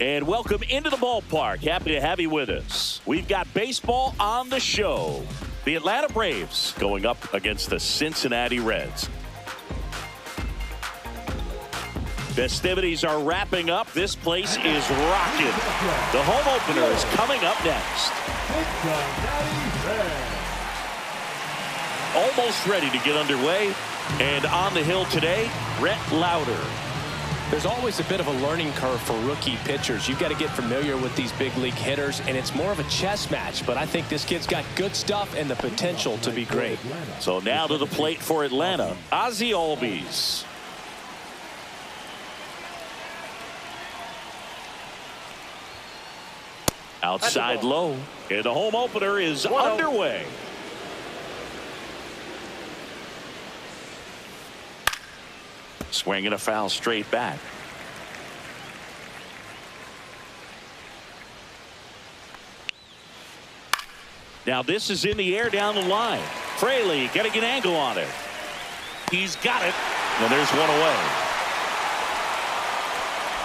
And welcome into the ballpark. Happy to have you with us. We've got baseball on the show. The Atlanta Braves going up against the Cincinnati Reds. Festivities are wrapping up. This place is rocking. The home opener is coming up next. Almost ready to get underway. And on the hill today, Brett Lauder. There's always a bit of a learning curve for rookie pitchers. You've got to get familiar with these big league hitters, and it's more of a chess match. But I think this kid's got good stuff and the potential to be great. So now to the plate for Atlanta, Ozzie Albies. Outside low, and the home opener is underway. Swinging a foul straight back. Now this is in the air down the line. Fraley getting an angle on it. He's got it, and there's one away.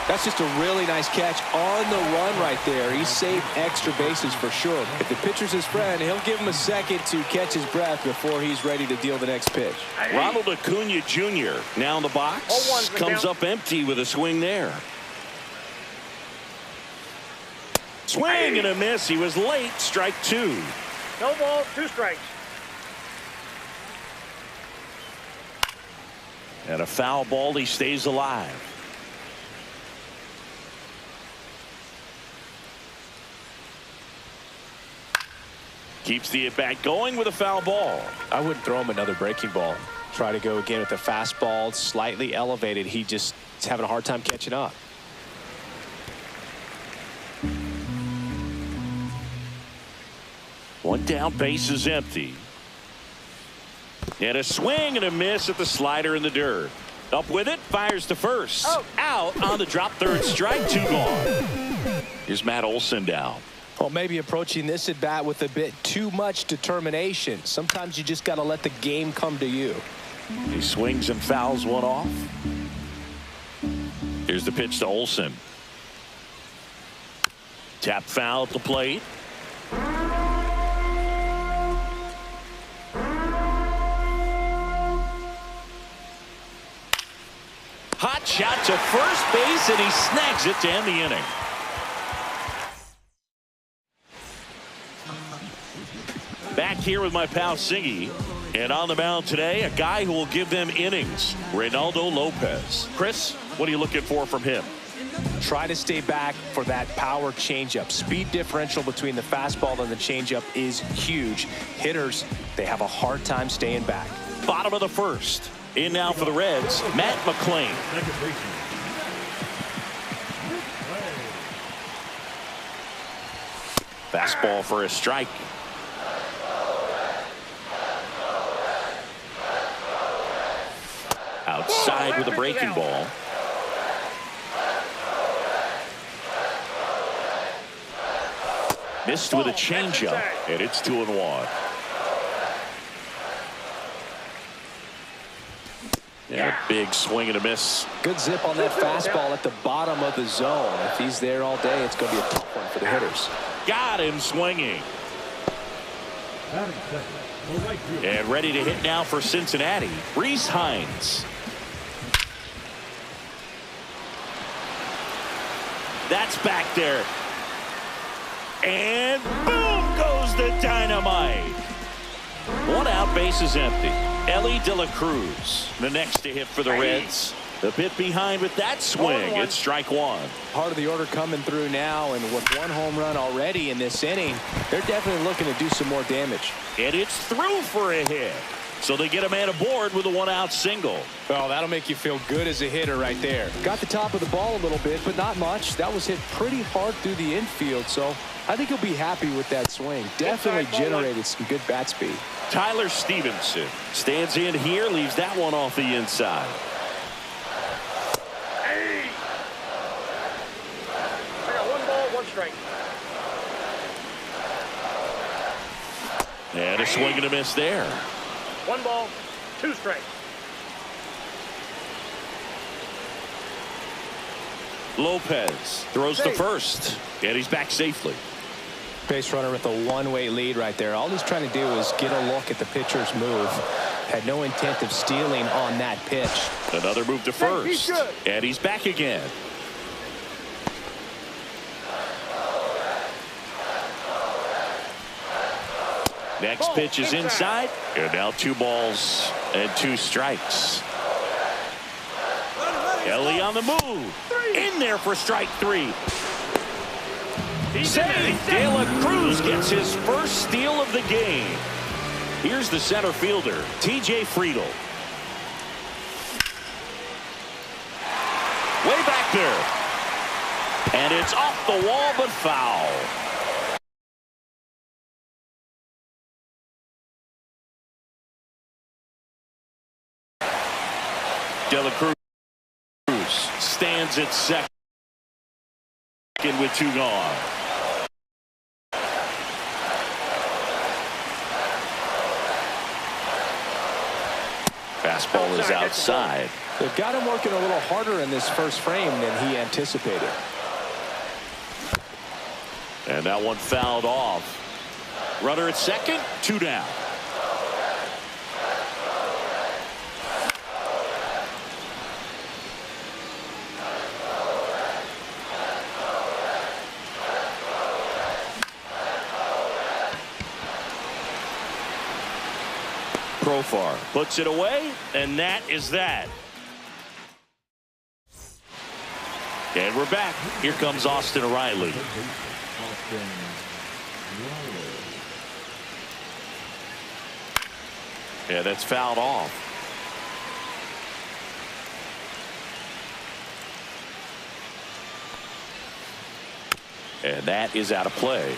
That's just a really nice catch on the run right there. He saved extra bases for sure. If the pitcher's his friend, he'll give him a second to catch his breath before he's ready to deal the next pitch. Ronald Acuna Jr. now in the box. Comes up empty with a swing there. Swing and a miss. He was late. Strike two. No ball, 2 strikes. And a foul ball. He stays alive. Keeps the at-bat going with a foul ball. I wouldn't throw him another breaking ball. Try to go again with the fastball, slightly elevated. He just is having a hard time catching up. One down, base is empty. And a swing and a miss at the slider in the dirt. Up with it, fires to first. Out on the drop, third strike, 2 gone. Here's Matt Olson down. Well, maybe approaching this at bat with a bit too much determination. Sometimes you just got to let the game come to you. He swings and fouls one off. Here's the pitch to Olson. Tap foul at the plate. Hot shot to first base, and he snags it to end the inning. Back here with my pal Singy, and on the mound today, a guy who will give them innings, Reynaldo Lopez. Chris, what are you looking for from him? Try to stay back for that power changeup. Speed differential between the fastball and the changeup is huge. Hitters, they have a hard time staying back. Bottom of the first. In now for the Reds, Matt McClain. Fastball for a strike. Outside with a breaking ball. Missed with a changeup, and it's 2-1. And a big swing and a miss. Good zip on that fastball at the bottom of the zone. If he's there all day, it's going to be a tough one for the hitters. Got him swinging. And ready to hit now for Cincinnati, Rhys Hines. That's back there. And boom goes the dynamite. One out, base is empty. Ellie De La Cruz, the next to hit for the Reds. The bit behind with that swing. It's strike one. Part of the order coming through now, and with 1 home run already in this inning, they're definitely looking to do some more damage. And it's through for a hit. So they get a man aboard with a 1-out single. Well, that'll make you feel good as a hitter right there. Got the top of the ball a little bit, but not much. That was hit pretty hard through the infield, so I think he'll be happy with that swing. Definitely generated some good bat speed. Tyler Stevenson stands in here, leaves that one off the inside. I got 1 ball, 1 strike. And a swing and a miss there. 1 ball, 2 strikes. Lopez throws to first, and he's back safely. Base runner with a one-way lead right there. All he's trying to do is get a look at the pitcher's move. Had no intent of stealing on that pitch. Another move to first, and he's back again. Next pitch is inside, and now 2 balls and 2 strikes. Ellie on the move, in there for strike 3. Save. De La Cruz gets his first steal of the game. Here's the center fielder, T.J. Friedel. Way back there. And it's off the wall, but foul. De La Cruz stands at second with 2 gone. Fastball is outside. They've got him working a little harder in this first frame than he anticipated. And that one fouled off. Runner at second, 2 down. Profar puts it away, and that is that. And we're back. Here comes Austin Riley. Yeah, that's fouled off. And that is out of play.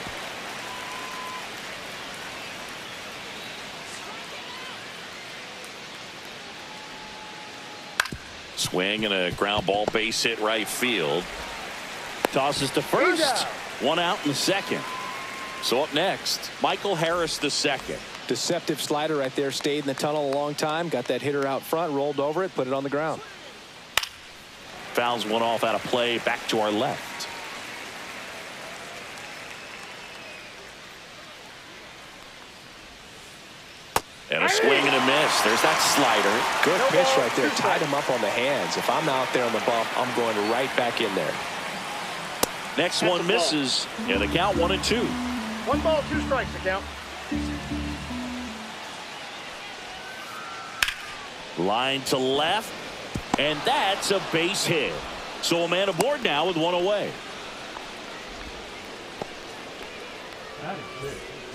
Swing and a ground ball, base hit right field. Tosses to first. 1 out in the second. So up next, Michael Harris the second. Deceptive slider right there. Stayed in the tunnel a long time. Got that hitter out front. Rolled over it. Put it on the ground. Fouls one off out of play. Back to our left. And a swing and a miss. There's that slider. Good pitch right there. Tied him up on the hands. If I'm out there on the bump, I'm going right back in there. Next one misses. And the count 1-2. 1 ball, 2 strikes, the count. Line to left. And that's a base hit. So a man aboard now with 1 away.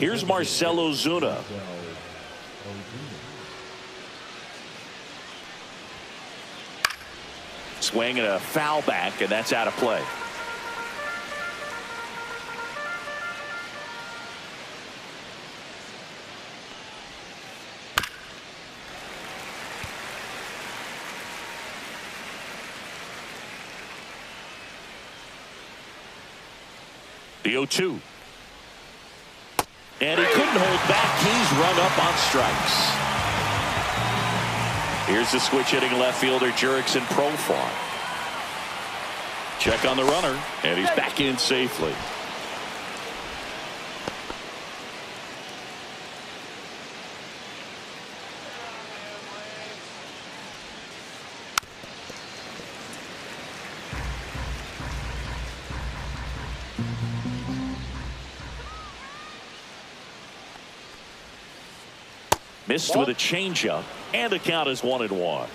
Here's Marcell Ozuna. Swing and a foul back, and that's out of play. The 0-2. And he couldn't hold back. He's run up on strikes. Here's the switch hitting left fielder Jurickson Profar. Check on the runner, and he's back in safely. Missed with a changeup, and the count is 1-1.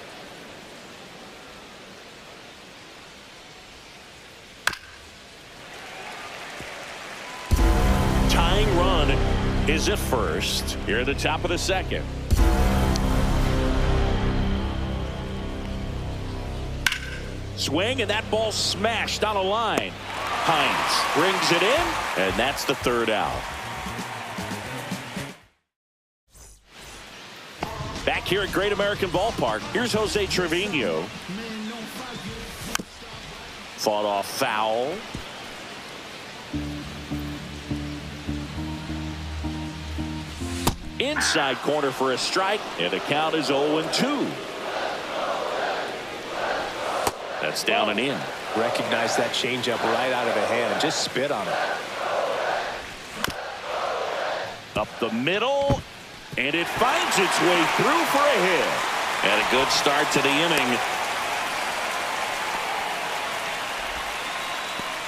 Tying run is at first. Here at the top of the second. Swing, and that ball smashed on a line. Hines brings it in, and that's the 3rd out. Back here at Great American Ballpark, here's Jose Trevino. Fought off foul. Inside corner for a strike, and the count is 0-2. That's down and in. Recognize that changeup right out of the hand and just spit on it. Up the middle, and it finds its way through for a hit. And a good start to the inning.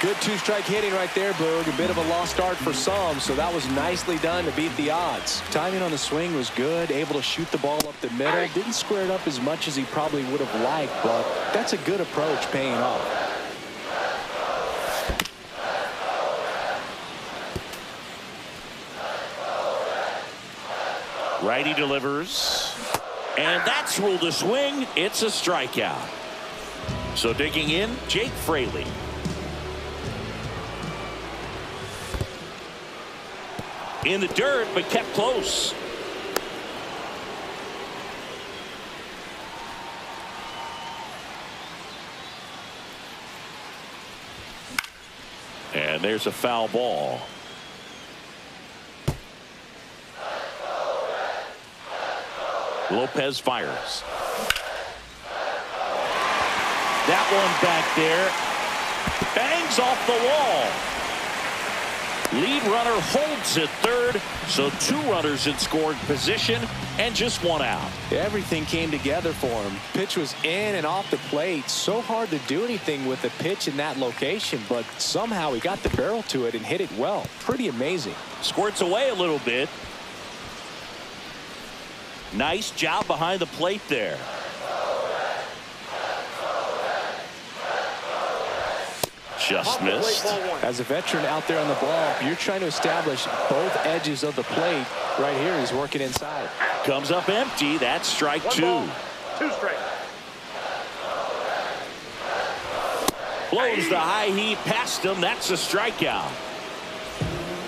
Good two-strike hitting right there, Boog. A bit of a lost start for some, so that was nicely done to beat the odds. Timing on the swing was good, able to shoot the ball up the middle. Didn't square it up as much as he probably would have liked, but that's a good approach paying off. Righty delivers, and that's ruled a swing. It's a strikeout. So digging in, Jake Fraley. In the dirt, but kept close. And there's a foul ball. Lopez fires. That one back there. Bangs off the wall. Lead runner holds at third, so 2 runners in scoring position and just 1 out. Everything came together for him. Pitch was in and off the plate. So hard to do anything with the pitch in that location, but somehow he got the barrel to it and hit it well. Pretty amazing. Squirts away a little bit. Nice job behind the plate there. Just missed. As a veteran out there on the ball, you're trying to establish both edges of the plate. Right here, he's working inside. Comes up empty. That's strike 2. 2 straight. Blows the high heat past him. That's a strikeout.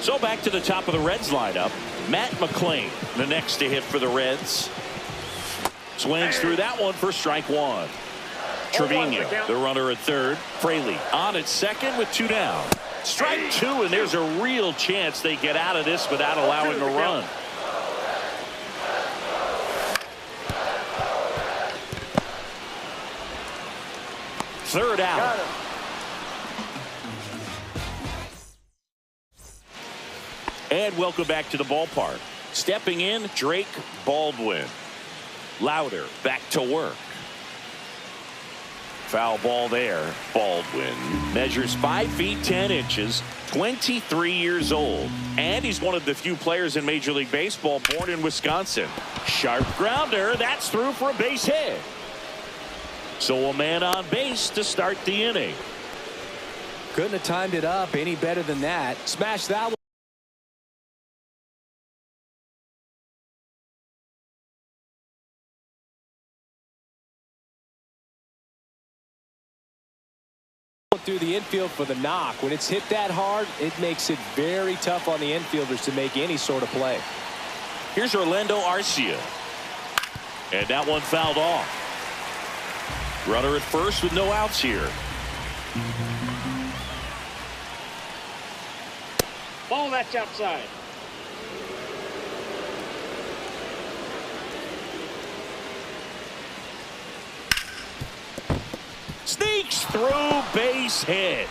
So back to the top of the Reds lineup. Matt McLean, the next to hit for the Reds. Swings through that one for strike 1. Trevino, the runner at third. Fraley on at second with 2 down. Strike 2, and there's a real chance they get out of this without allowing a run. Third out. And welcome back to the ballpark. Stepping in, Drake Baldwin. Louder back to work. Foul ball there. Baldwin measures 5 feet 10 inches, 23 years old, and he's one of the few players in Major League Baseball born in Wisconsin. Sharp grounder. That's through for a base hit. So a man on base to start the inning. Couldn't have timed it up any better than that. Smash that one. Through the infield for the knock. When it's hit that hard, it makes it very tough on the infielders to make any sort of play. Here's Orlando Arcia. And that one fouled off. Runner at first with no outs here. Ball, that's outside. Sneaks through, base hit.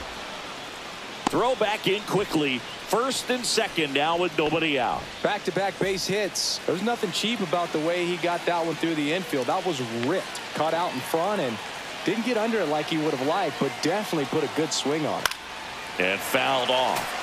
Throw back in quickly. First and second now with nobody out. Back-to-back base hits. There's nothing cheap about the way he got that one through the infield. That was ripped. Caught out in front and didn't get under it like he would have liked, but definitely put a good swing on it. And fouled off.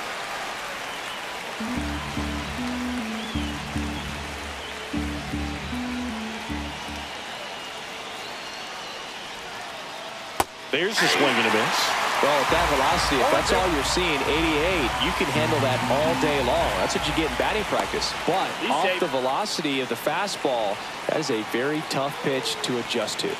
There's a swing and a miss. Well, at that velocity, if that's all you're seeing, 88, you can handle that all day long. That's what you get in batting practice. But off the velocity of the fastball, that is a very tough pitch to adjust to.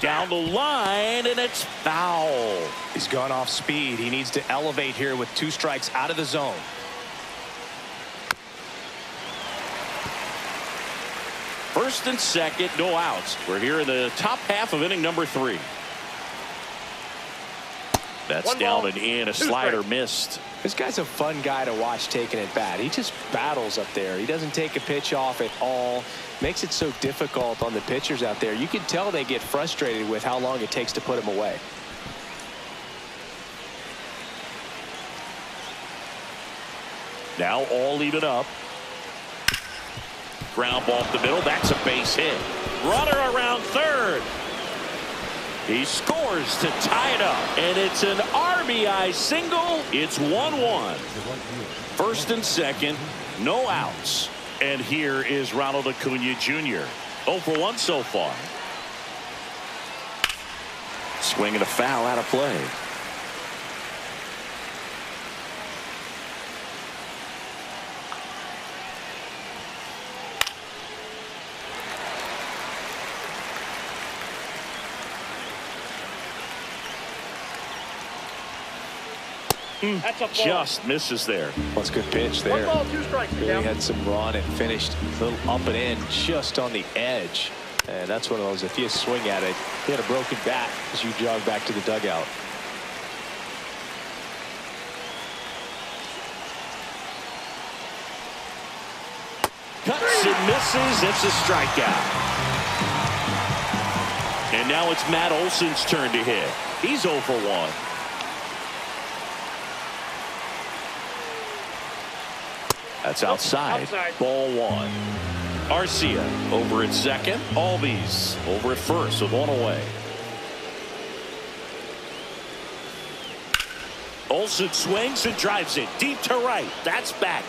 Down the line, and it's foul. He's gone off speed. He needs to elevate here with 2 strikes out of the zone. First and second, no outs. We're here in the top half of inning number 3. That's down and in. A slider missed. This guy's a fun guy to watch taking at bat. He just battles up there. He doesn't take a pitch off at all. Makes it so difficult on the pitchers out there. You can tell they get frustrated with how long it takes to put him away. Now all even up. Ground ball up the middle. That's a base hit. Runner around third. He scores to tie it up. And it's an RBI single. It's 1-1. First and second. No outs. And here is Ronald Acuna Jr. 0 for 1 so far. Swinging a foul out of play. That's a ball. Just misses there. That's a good pitch there. 1 ball, 2 strikes. Really had some run and finished a little up and in just on the edge. And that's one of those, if you swing at it, you had a broken bat as you jog back to the dugout. Cuts and misses. It's a strikeout. And now it's Matt Olson's turn to hit. He's 0 for 1. That's outside. Ball 1. Arcia over at second. Albies over at first with 1 away. Olson swings and drives it deep to right. That's back.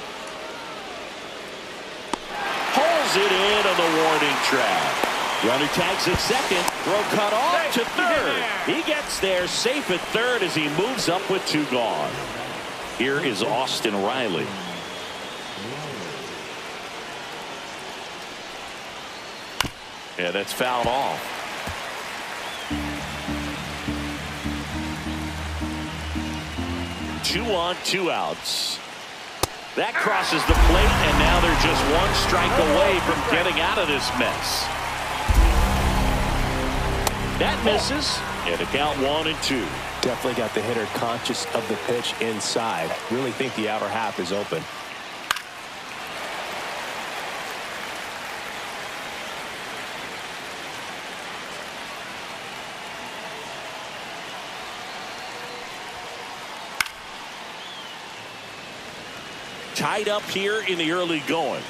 Pulls it in on the warning track. Runner tags at second. Throw cut off to third. He gets there safe at third as he moves up with 2 gone. Here is Austin Riley. Yeah, that's fouled off. Two on, 2 outs. That crosses the plate, and now they're just 1 strike away from getting out of this mess. That misses, and a count 1-2. Definitely got the hitter conscious of the pitch inside. Really think the outer half is open. Tied up here in the early going.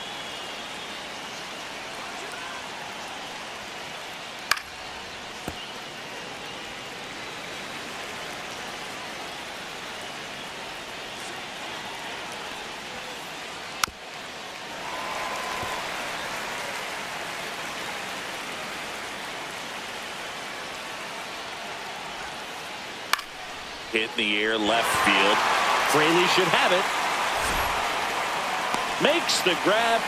Hit in the air, left field. Fraley should have it. Makes the grab,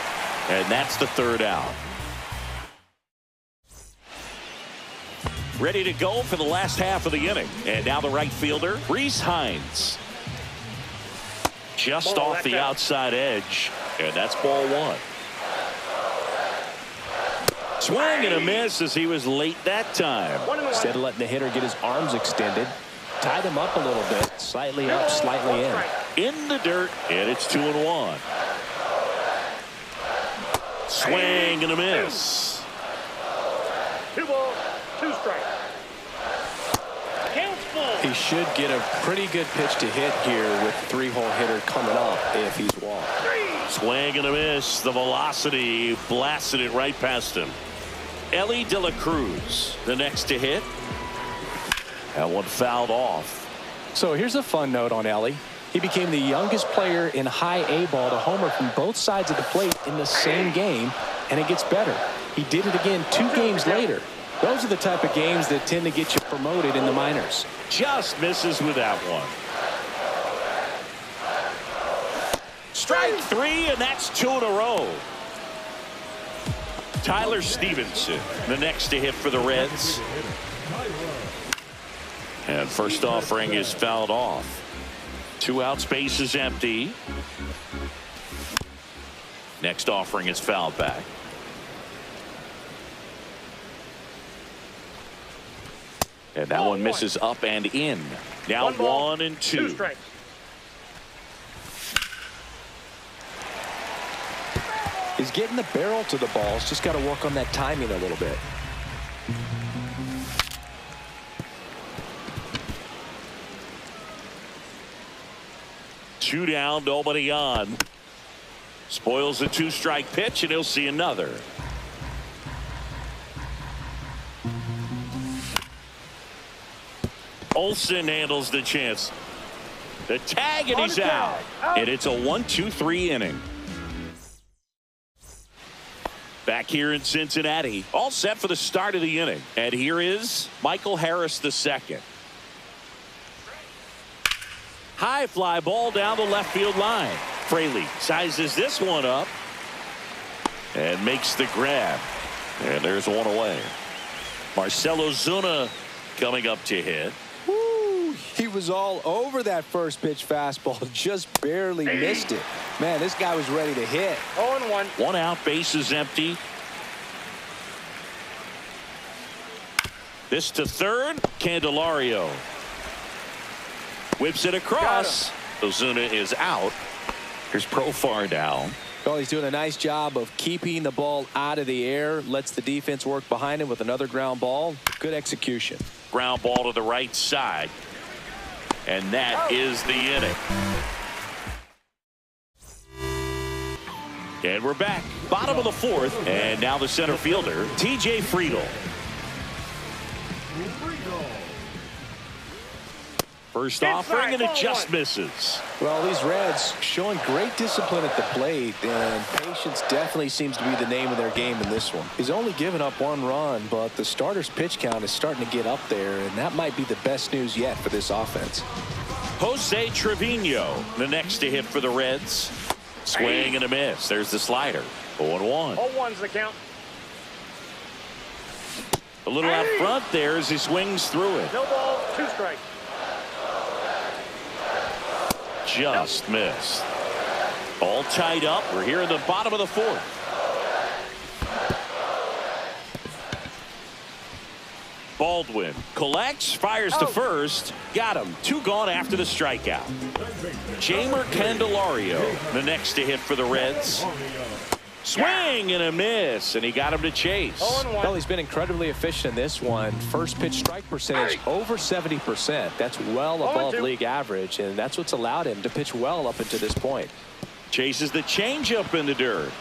and that's the 3rd out. Ready to go for the last half of the inning. And now the right fielder, Rhys Hines. Just off the outside edge, and that's ball 1. Swing and a miss as he was late that time. Instead of letting the hitter get his arms extended, tie them up a little bit. Slightly up, slightly in. In the dirt, and it's 2-1. Swing and a miss. 2 balls, 2 strikes. Counts full. He should get a pretty good pitch to hit here with 3-hole hitter coming up if he's walked. Swing and a miss. The velocity blasted it right past him. Ellie De La Cruz, the next to hit. That one fouled off. So here's a fun note on Ellie. He became the youngest player in high A ball to homer from both sides of the plate in the same game, and it gets better. He did it again 2 games later. Those are the type of games that tend to get you promoted in the minors. Just misses with that one. Strike 3, and that's 2 in a row. Tyler Stevenson, the next to hit for the Reds. And first offering is fouled off. 2 outs, base is empty. Next offering is fouled back. And that one misses up and in. Now 1 and 2. 2 strikes. He's getting the barrel to the ball. He's just got to work on that timing a little bit. Two down, nobody on. Spoils the 2-strike pitch, and he'll see another. Olsen handles the chance. The tag, and he's out. And it's a 1-2-3 inning. Back here in Cincinnati, all set for the start of the inning. And here is Michael Harris II. High fly ball down the left field line. Fraley sizes this one up and makes the grab. And there's one away. Marcell Ozuna coming up to hit. Woo, he was all over that first pitch fastball. Just barely missed it. Man, this guy was ready to hit. 0-1. 1 out, base is empty. This to third. Candelario whips it across. Ozuna is out. Here's Profar down. Well, he's doing a nice job of keeping the ball out of the air. Lets the defense work behind him with another ground ball. Good execution. Ground ball to the right side. And that is the inning. And we're back. Bottom of the 4th. And now the center fielder, TJ Friedl. First offering, and it just misses. Well, these Reds showing great discipline at the plate, and patience definitely seems to be the name of their game in this one. He's only given up 1 run, but the starter's pitch count is starting to get up there, and that might be the best news yet for this offense. Jose Trevino, the next to hit for the Reds. Swing and a miss. There's the slider. 0-1. 0-1's the count. A little out front there as he swings through it. No ball, 2 strikes. Just missed. All tied up. We're here in the bottom of the 4th. Baldwin collects, fires to first. Got him. 2 gone after the strikeout. Jeimer Candelario, the next to hit for the Reds. Swing and a miss, and he got him to chase. Well, he's been incredibly efficient in this one. First pitch strike percentage over 70%. That's well above league average, and that's what's allowed him to pitch well up until this point. Chases the changeup in the dirt.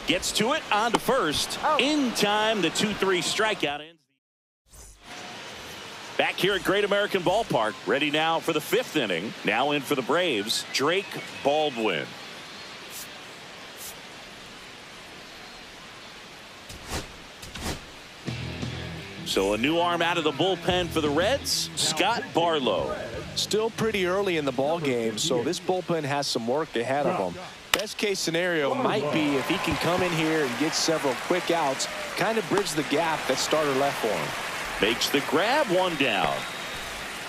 Gets to it, on to first. In time, the 2-3 strikeout ends. Back here at Great American Ballpark, ready now for the 5th inning. Now in for the Braves, Drake Baldwin. So a new arm out of the bullpen for the Reds, Scott Barlow. Still pretty early in the ball game, so this bullpen has some work ahead of them. Best case scenario might be if he can come in here and get several quick outs, kind of bridge the gap that starter left for him. Makes the grab, 1 down.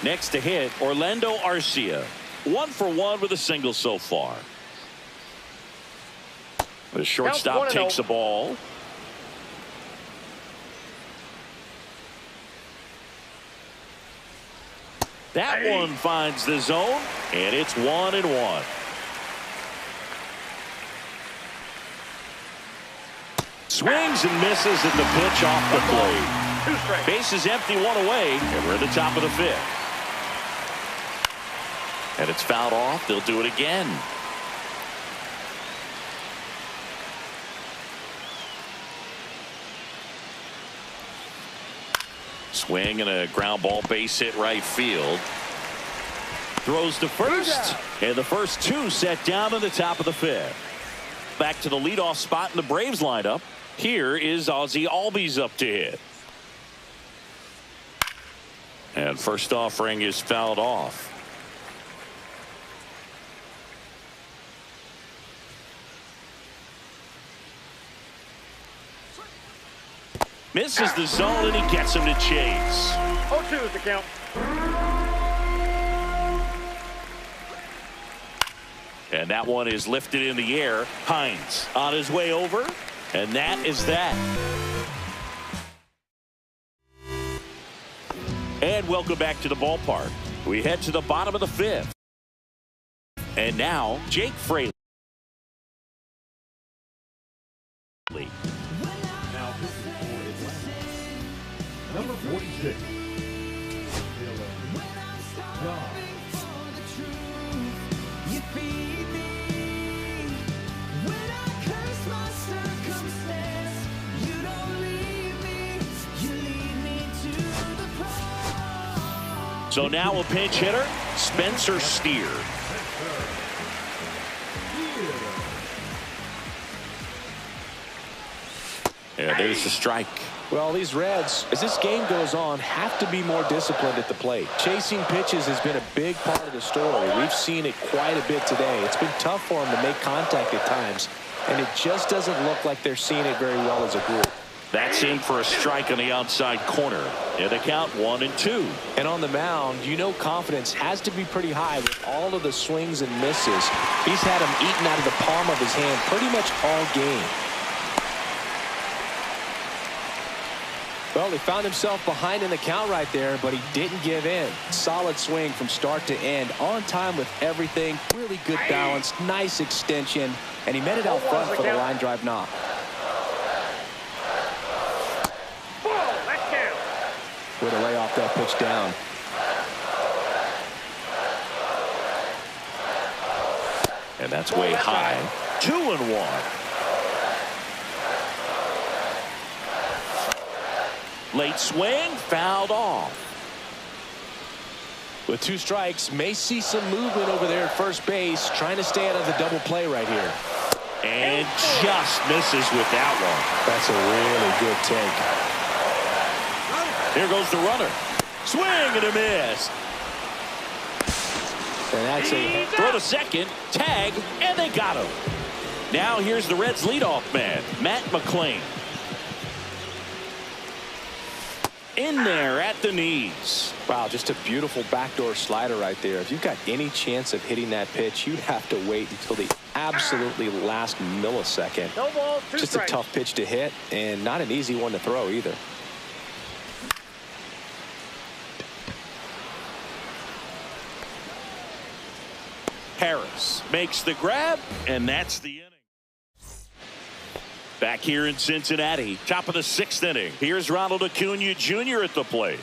Next to hit, Orlando Arcia. 1 for 1 with a single so far. The shortstop takes the ball. That one finds the zone, and it's 1-1. Swings and misses at the pitch off the plate. Base is empty, 1 away, and we're at the top of the 5th. And it's fouled off. They'll do it again. Swing and a ground ball, base hit right field. Throws to first, and the first 2 set down in the top of the 5th. Back to the leadoff spot in the Braves lineup. Here is Ozzie Albies up to hit. And first offering is fouled off. Misses the zone, and he gets him to chase. 0-2 is the count. And that one is lifted in the air. Hines on his way over, and that is that. welcome back to the ballpark. We head to the bottom of the fifth. And now, Jake Fraley. Now pitching for Atlanta, number 46. John. So now a pinch hitter, Spencer Steer. Yeah, there's the strike. Well, these Reds, as this game goes on, have to be more disciplined at the plate. Chasing pitches has been a big part of the story. We've seen it quite a bit today. It's been tough for them to make contact at times, and it just doesn't look like they're seeing it very well as a group. That's in for a strike on the outside corner. And the count 1-2. And on the mound, you know confidence has to be pretty high with all of the swings and misses. He's had them eaten out of the palm of his hand pretty much all game. Well, he found himself behind in the count right there, but he didn't give in. Solid swing from start to end. On time with everything. Really good balance. Nice extension. And he met it out front for the line drive knock. Way to lay off that pitch down. And that's way high. 2-1. Late swing, fouled off. With 2 strikes, may see some movement over there at first base, trying to stay out of the double play right here. And just misses with that one. That's a really good take. Here goes the runner. Swing and a miss. And that's a throw to second, tag, and they got him. Now here's the Reds' leadoff man, Matt McClain. In there at the knees. Wow, just a beautiful backdoor slider right there. If you've got any chance of hitting that pitch, you'd have to wait until the absolutely last millisecond. No ball, 2 Just strikes. a tough pitch to hit, and not an easy one to throw either. Harris makes the grab, and that's the inning. Back here in Cincinnati, top of the 6th inning. Here's Ronald Acuna Jr. at the plate.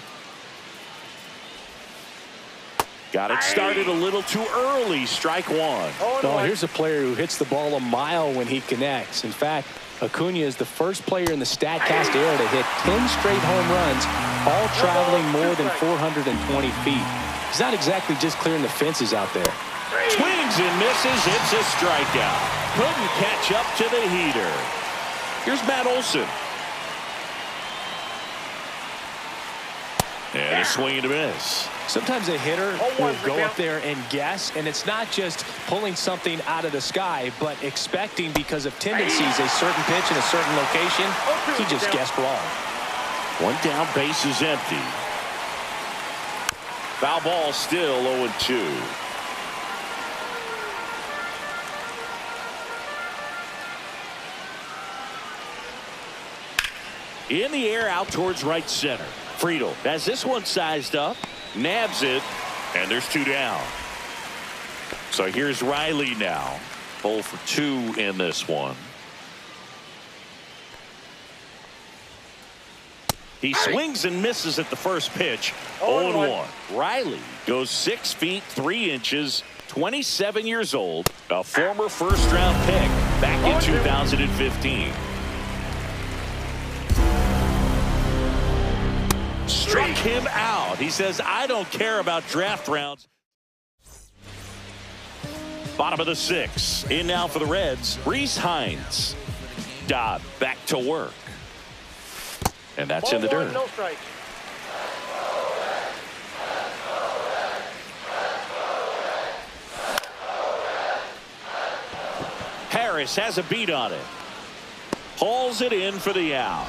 Got it started a little too early. Strike 1. Oh, here's a player who hits the ball a mile when he connects. In fact, Acuna is the first player in the StatCast era to hit 10 straight home runs, all traveling more than 420 feet. He's not exactly just clearing the fences out there. Swings and misses. It's a strikeout. Couldn't catch up to the heater. Here's Matt Olson. And a swing and a miss. Sometimes a hitter will go up there and guess, and it's not just pulling something out of the sky, but expecting because of tendencies a certain pitch in a certain location. He just guessed wrong. One down, base is empty. Foul ball, still 0-2. In the air out towards right center. Friedel has this one sized up, nabs it, and there's 2 down. So here's Riley now. 0 for 2 in this one. He swings and misses at the first pitch. 0-1. Riley goes 6 feet 3 inches, 27 years old, a former first-round pick back in 2015. Struck him out. He says, I don't care about draft rounds. Bottom of the 6th. In now for the Reds, Reese Hines. Dodd back to work. And that's in the dirt. No strike. Harris has a beat on it. Hauls it in for the out.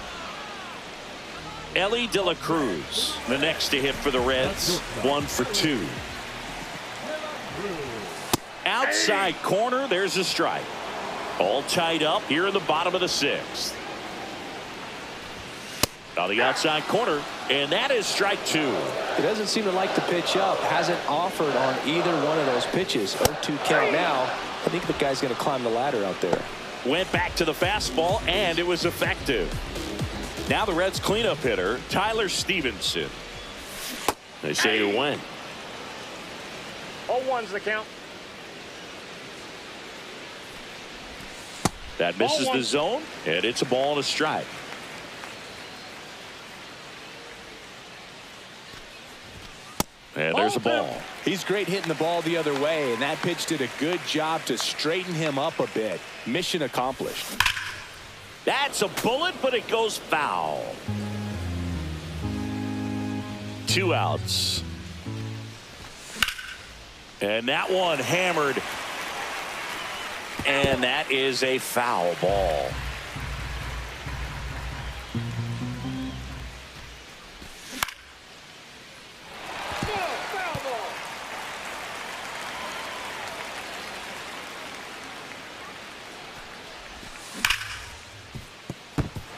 Ellie De La Cruz, the next to hit for the Reds. 1 for 2. Outside corner, there's a strike. All tied up here in the bottom of the 6th. On the outside corner, And that is strike 2. He doesn't seem to like to pitch up. Hasn't offered on either one of those pitches. 0-2 count now. I think the guy's going to climb the ladder out there. Went back to the fastball, and it was effective. Now the Reds cleanup hitter, Tyler Stevenson. They say to win. 0-1's the count. That misses the zone, and it's a ball and a strike. And there's a ball. He's great hitting the ball the other way, and that pitch did a good job to straighten him up a bit. Mission accomplished. That's a bullet, but it goes foul. 2 outs. And that one hammered. And that is a foul ball.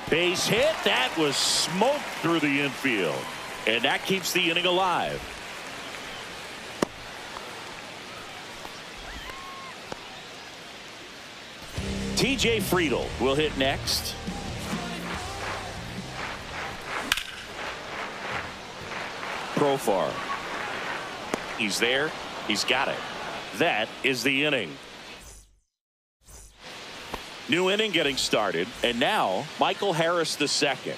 Base hit. That was smoked through the infield. And that keeps the inning alive. TJ Friedl will hit next. Profar. He's there. He's got it. That is the inning. New inning getting started, and now Michael Harris II.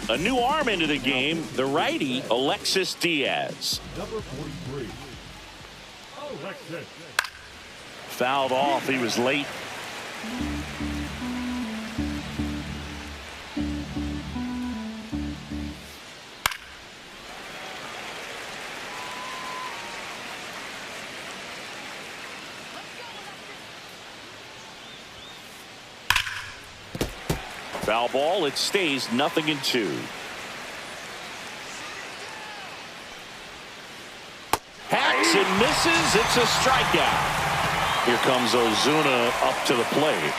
A new arm into the game, the righty Alexis Diaz. Number 43. Alexis. Fouled off. He was late. Foul ball. It stays 0-2. Hacks and misses. It's a strikeout. Here comes Ozuna up to the plate.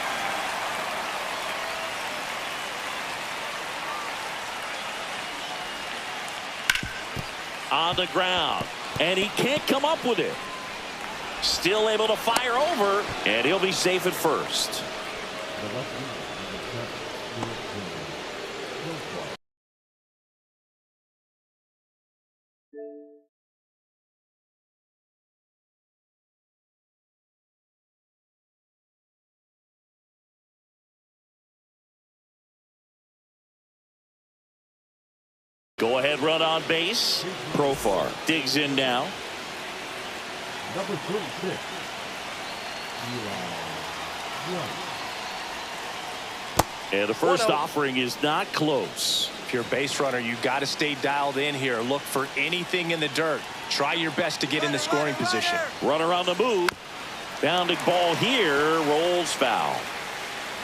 On the ground, and he can't come up with it. Still able to fire over, and he'll be safe at first. Go ahead run on base. Profar digs in now. Number 36. And the first offering is not close. If you're a base runner, you've got to stay dialed in here. Look for anything in the dirt. Try your best to get in the scoring position. Runner on the move. Bounding ball here. Rolls foul.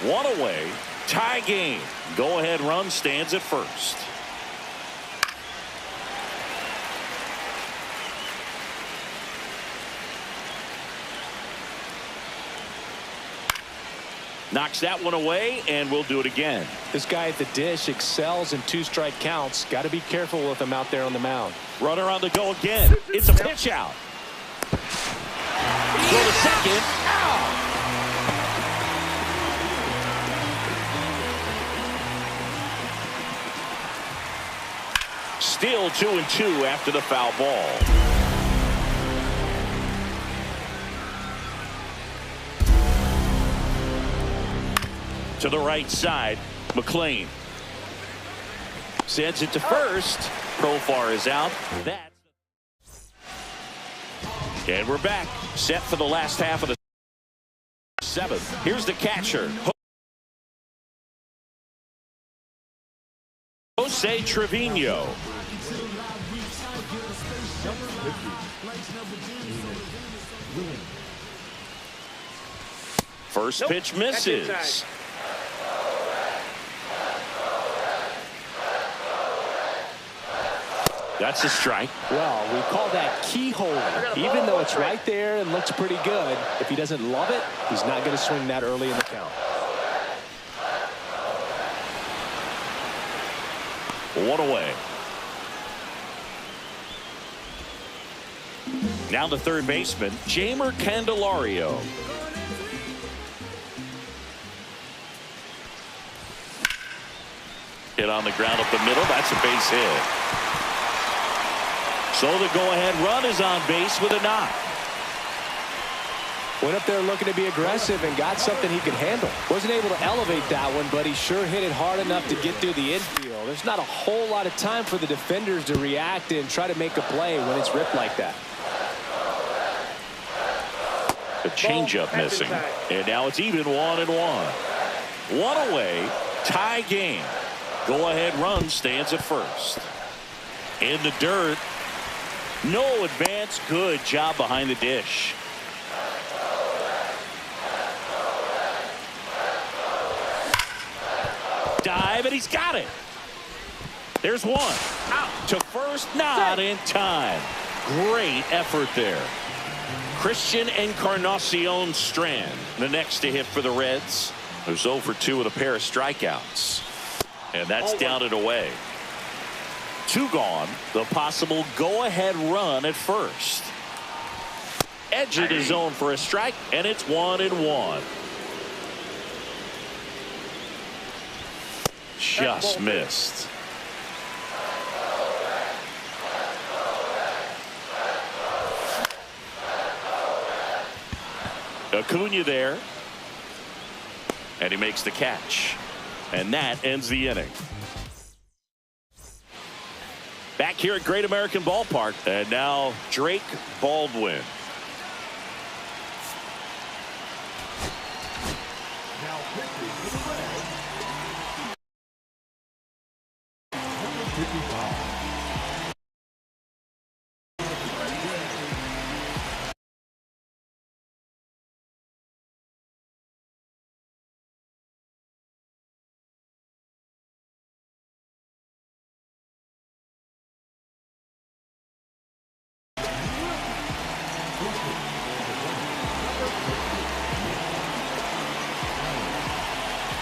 1 away. Tie game. Go ahead run stands at first. Knocks that one away, and we'll do it again. This guy at the dish excels in 2-strike counts. Got to be careful with him out there on the mound. Runner on the go again. It's a pitch out. Go to second. Out. Still 2-2 after the foul ball. To the right side, McLean sends it to first. Profar is out. And we're back, set for the last half of the 7th. Here's the catcher, Jose Trevino. First pitch misses. That's a strike. Well, we call that keyholing. Even though it's right there and looks pretty good, if he doesn't love it, he's not going to swing that early in the count. One away. Now the third baseman, Jeimer Candelario. Hit on the ground up the middle. That's a base hit. So the go-ahead run is on base with a knock. Went up there looking to be aggressive and got something he could handle. Wasn't able to elevate that one, but he sure hit it hard enough to get through the infield. There's not a whole lot of time for the defenders to react and try to make a play when it's ripped like that. The changeup missing. And now it's even 1-1. One away. Tie game. Go-ahead run stands at first. In the dirt. No advance. Good job behind the dish. Dive, and he's got it. There's one. Out to first, not in time. Great effort there. Christian Encarnacion Strand, the next to hit for the Reds, who's 0 for 2 with a pair of strikeouts. And that's down and away. 2 gone. The possible go-ahead run at first. Edge of the zone for a strike, and it's 1-1. Just missed. Acuna there. And he makes the catch. And that ends the inning. Back here at Great American Ballpark. And now Drake Baldwin. Now pitching for the Reds. 55.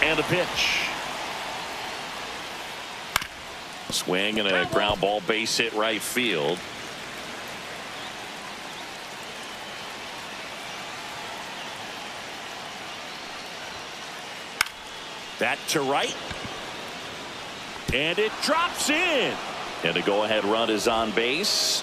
And a pitch. Swing and a ground ball base hit right field. That to right. And it drops in. And the go-ahead run is on base.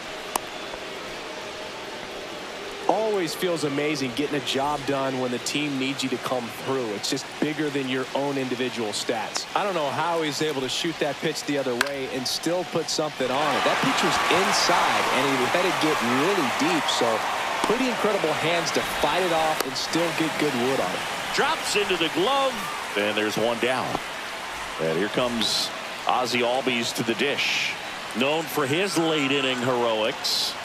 Always feels amazing getting a job done when the team needs you to come through. It's just bigger than your own individual stats. I don't know how he's able to shoot that pitch the other way and still put something on it. That pitch was inside, and he let it get really deep. So pretty incredible hands to fight it off and still get good wood on it. Drops into the glove, and there's one down. And here comes Ozzie Albies to the dish. Known for his late inning heroics.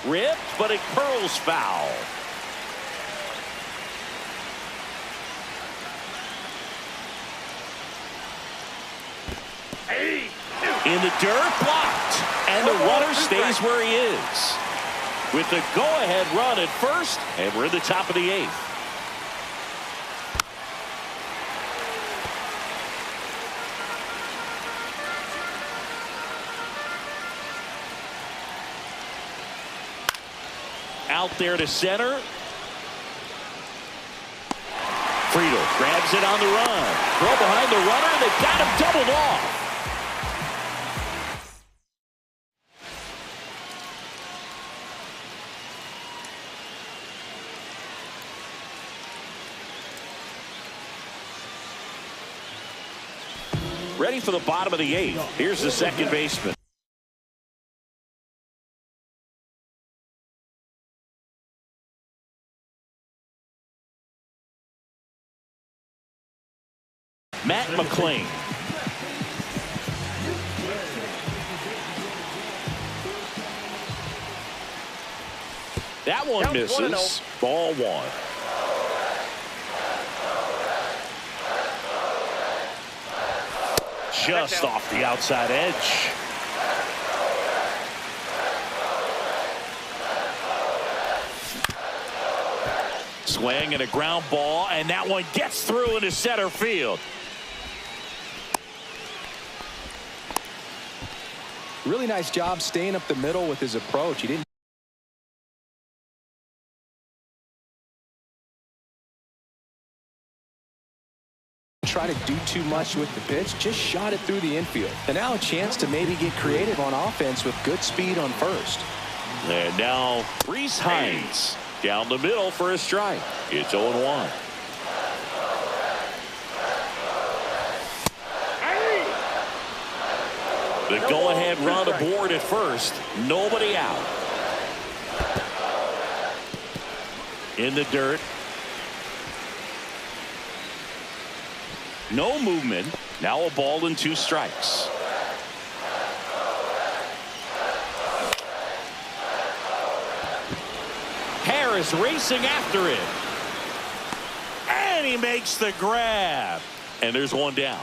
Ripped, but it curls foul. In the dirt, blocked. And the runner stays where he is. With the go-ahead run at first, and we're in the top of the 8th. Out there to center. Friedel grabs it on the run. Throw behind the runner, and they've got him doubled off. Ready for the bottom of the 8th. Here's the second baseman. Matt McClain. That one misses. Ball 1. just off the outside edge. Swing and a ground ball, and that one gets through into center field. Really nice job staying up the middle with his approach. He didn't try to do too much with the pitch, just shot it through the infield. And now a chance to maybe get creative on offense with good speed on first. And now Reese Hines down the middle for a strike. It's 0-1. The go-ahead run aboard at first. Nobody out. In the dirt. No movement. Now a ball and 2 strikes. Harris racing after it. And he makes the grab. And there's one down.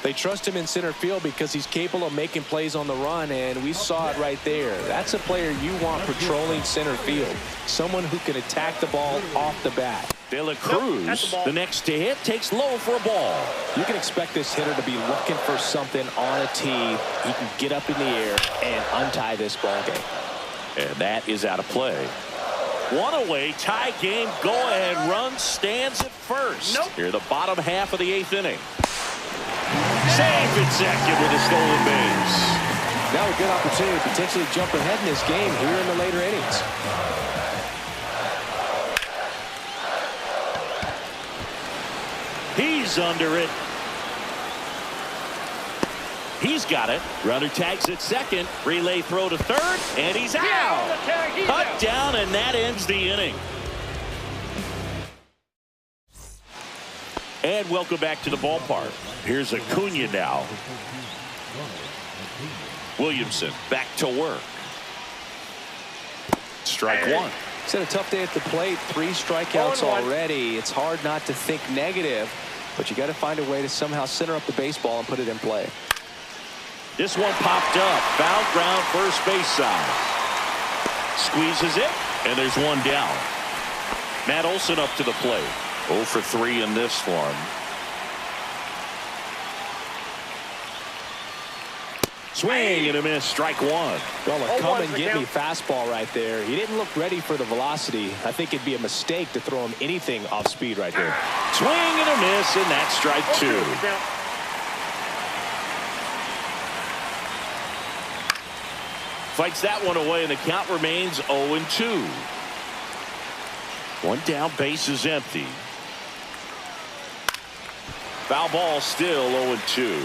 They trust him in center field because he's capable of making plays on the run, and we saw it right there. That's a player you want patrolling center field. Someone who can attack the ball off the bat. De La Cruz, the next to hit, takes low for a ball. You can expect this hitter to be looking for something on a tee. He can get up in the air and untie this ball game. And that is out of play. One away, tie game, go-ahead run stands at first. Here, the bottom half of the 8th inning. Safe at second with a stolen base. Now a good opportunity to potentially jump ahead in this game here in the later innings. He's under it. He's got it. Runner tags at second. Relay throw to third. And he's out. Cut down, and that ends the inning. And welcome back to the ballpark. Here's Acuna now. Williamson back to work. Strike one. He's had a tough day at the plate. 3 strikeouts already. It's hard not to think negative, but you got to find a way to somehow center up the baseball and put it in play. This one popped up. Foul ground, first base side. Squeezes it, and there's one down. Matt Olson up to the plate. 0 for 3 in this one. Swing and a miss. Strike one. Well, a come and get me fastball right there. He didn't look ready for the velocity. I think it'd be a mistake to throw him anything off speed right there. Swing and a miss, and that's strike 2. Fights that one away, and the count remains 0-2. One down, base is empty. Foul ball, still 0-2.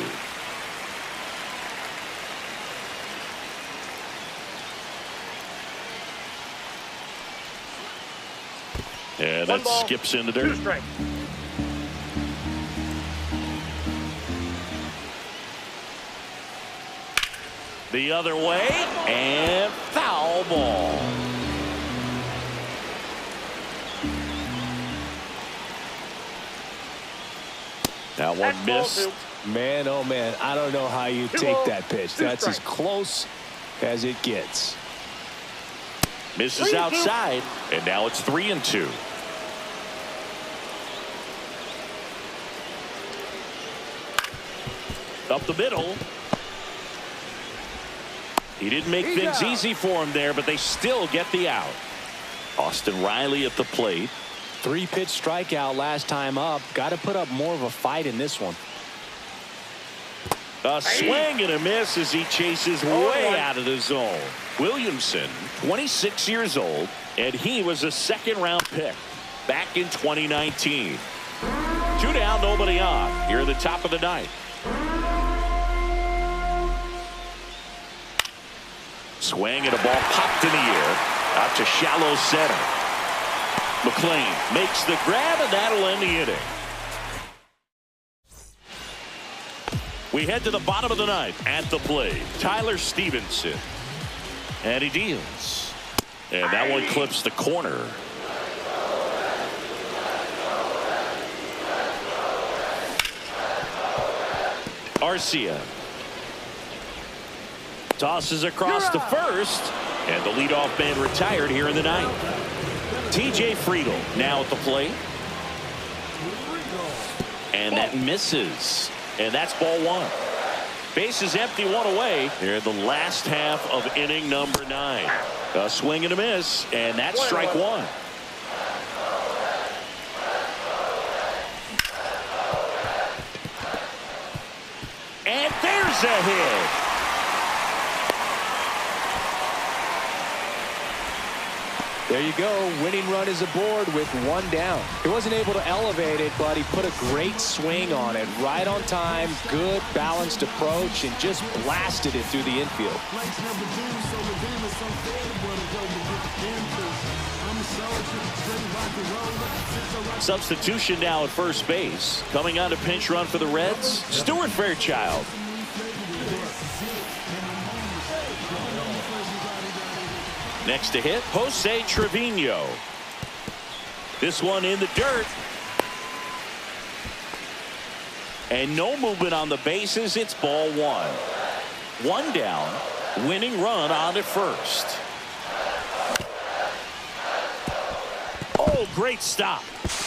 Yeah, that skips in the dirt. 2 strikes. The other way, and foul ball. That one missed. Man, oh man, I don't know how you take that pitch. That's as close as it gets. Misses outside, and now it's 3-2. Up the middle. He didn't make things easy for him there, but they still get the out. Austin Riley at the plate. 3-pitch strikeout last time up. Got to put up more of a fight in this one. A swing and a miss as he chases way out of the zone. Williamson, 26 years old, and he was a second-round pick back in 2019. 2 down, nobody on. Here at the top of the 9th. Swing and a ball popped in the air out to shallow center. McLean makes the grab, and that'll end the inning. We head to the bottom of the 9th. At the plate, Tyler Stevenson. And he deals. And that one clips the corner. Garcia. Tosses across to first. And the leadoff man retired here in the ninth. TJ Friedl now at the plate. And that misses. And that's ball one. Bases empty, one away. Here in the last half of inning number 9. A swing and a miss. And that's strike one. And there's a hit. There you go. Winning run is aboard with one down. He wasn't able to elevate it, but he put a great swing on it. Right on time, good balanced approach, and just blasted it through the infield. Substitution now at first base. Coming on to pinch run for the Reds, Stuart Fairchild. Next to hit, Jose Trevino. This one in the dirt. And no movement on the bases. It's ball one. One down. Winning run on at first. Oh, great stop.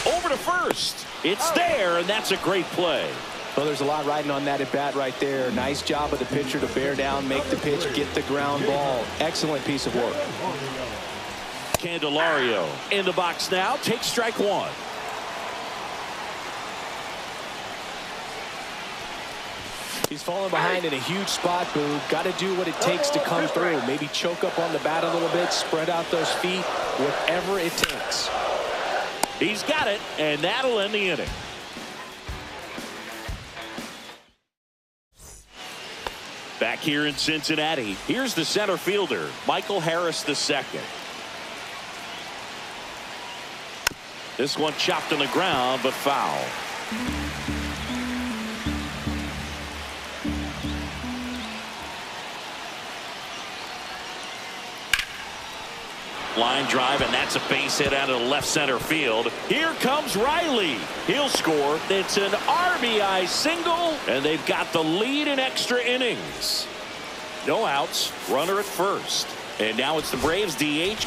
Over to first. It's there, and that's a great play. Well, there's a lot riding on that at bat right there. Nice job of the pitcher to bear down, make the pitch, get the ground ball. Excellent piece of work. Candelario in the box now. Takes strike one. He's falling behind in a huge spot, Boo. Got to do what it takes to come through. Maybe choke up on the bat a little bit, spread out those feet, whatever it takes. He's got it, and that'll end the inning. Back here in Cincinnati, here's the center fielder, Michael Harris II. This one chopped on the ground, but foul. Line drive, and that's a base hit out of the left center field. Here comes Riley. He'll score. It's an RBI single, and they've got the lead in extra innings. No outs. Runner at first. And now it's the Braves DH.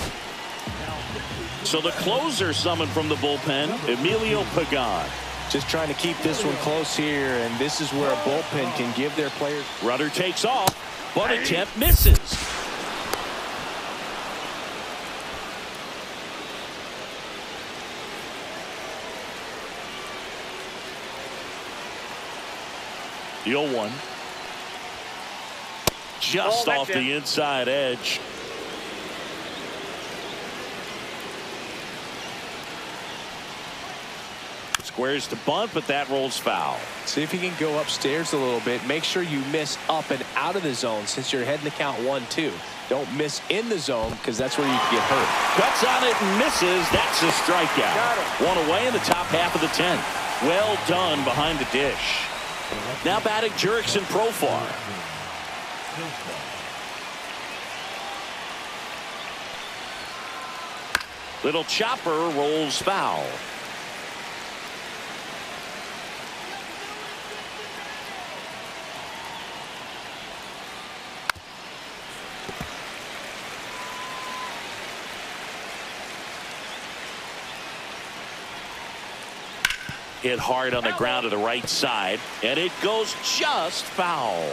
So the closer summoned from the bullpen, Emilio Pagan. Just trying to keep this one close here, and this is where a bullpen can give their players. Runner takes off, but attempt misses. The 0-1. Just off the inside edge. Squares to bunt, but that rolls foul. See if you can go upstairs a little bit. Make sure you miss up and out of the zone since you're heading to count 1-2. Don't miss in the zone because that's where you can get hurt. Cuts on it and misses. That's a strikeout. One away in the top half of the 10th. Well done behind the dish. Now batting Jurickson Profar. Little chopper rolls foul. Hit hard on the ground to the right side, and it goes just foul.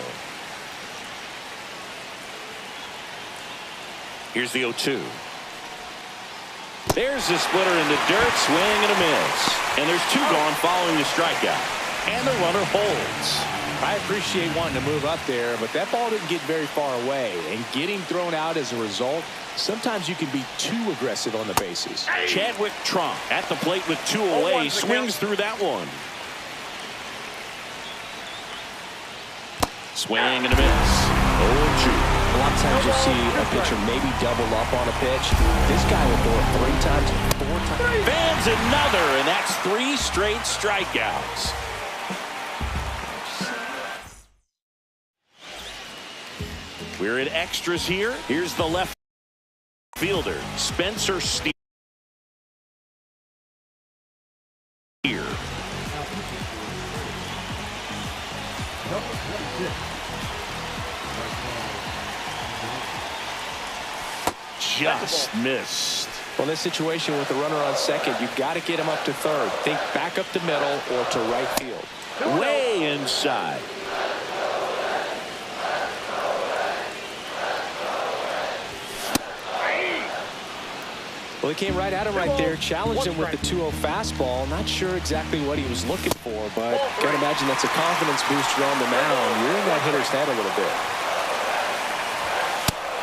Here's the 0-2. There's the splitter in the dirt, swing and a miss. And there's two gone following the strikeout. And the runner holds. I appreciate wanting to move up there, but that ball didn't get very far away. And getting thrown out as a result, sometimes you can be too aggressive on the bases. Chadwick Trump at the plate with two away, swings through that one. Swing and a miss. 0-2. A lot of times you'll see a pitcher maybe double up on a pitch. This guy will throw it 3 times, 4 times. Fans another, and that's 3 straight strikeouts. We're in extras here. Here's the left fielder, Spencer Steer. Number 26. Just missed. Well, this situation with the runner on second, you've got to get him up to third. Think back up the middle or to right field. Way inside. Well, he came right at him right there, challenged him with the 2-0 fastball. Not sure exactly what he was looking for, but can't imagine that's a confidence booster on the mound. You're in that hitter's head a little bit.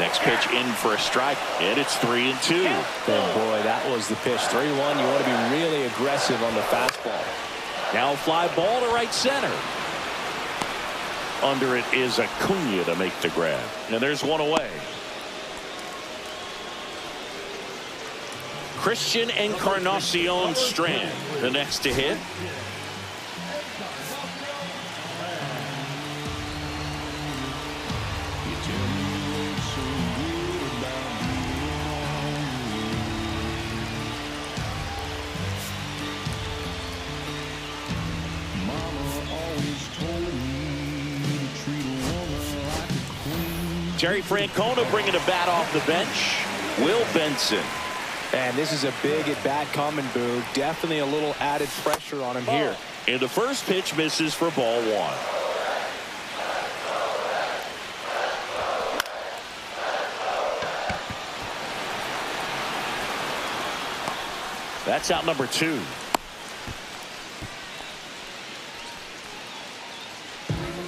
Next pitch in for a strike, and it's 3-2. And boy, that was the pitch. 3-1. You want to be really aggressive on the fastball. Now fly ball to right center. Under it is Acuna to make the grab. And there's one away. Christian Encarnacion Strand, the next to hit. Terry Francona bringing a bat off the bench. Will Benson. And this is a big at-bat coming, Boog. Definitely a little added pressure on him here. And the first pitch misses for ball one. That's out number 2.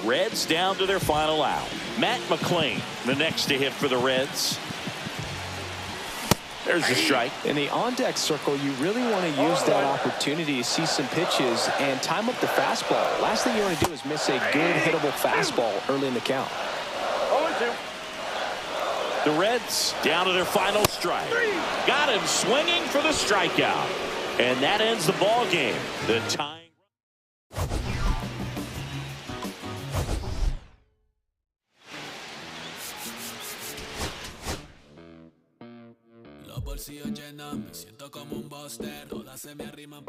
Reds down to their final out. Matt McClain, the next to hit for the Reds. There's a strike. In the on-deck circle, you really want to use that opportunity to see some pitches and time up the fastball. Last thing you want to do is miss a good hittable fastball early in the count. 0-2. The Reds down to their final strike. Got him swinging for the strikeout. And that ends the ball game. The tying. Los bolsillos llenos, me siento como un buster, todas se me arriman.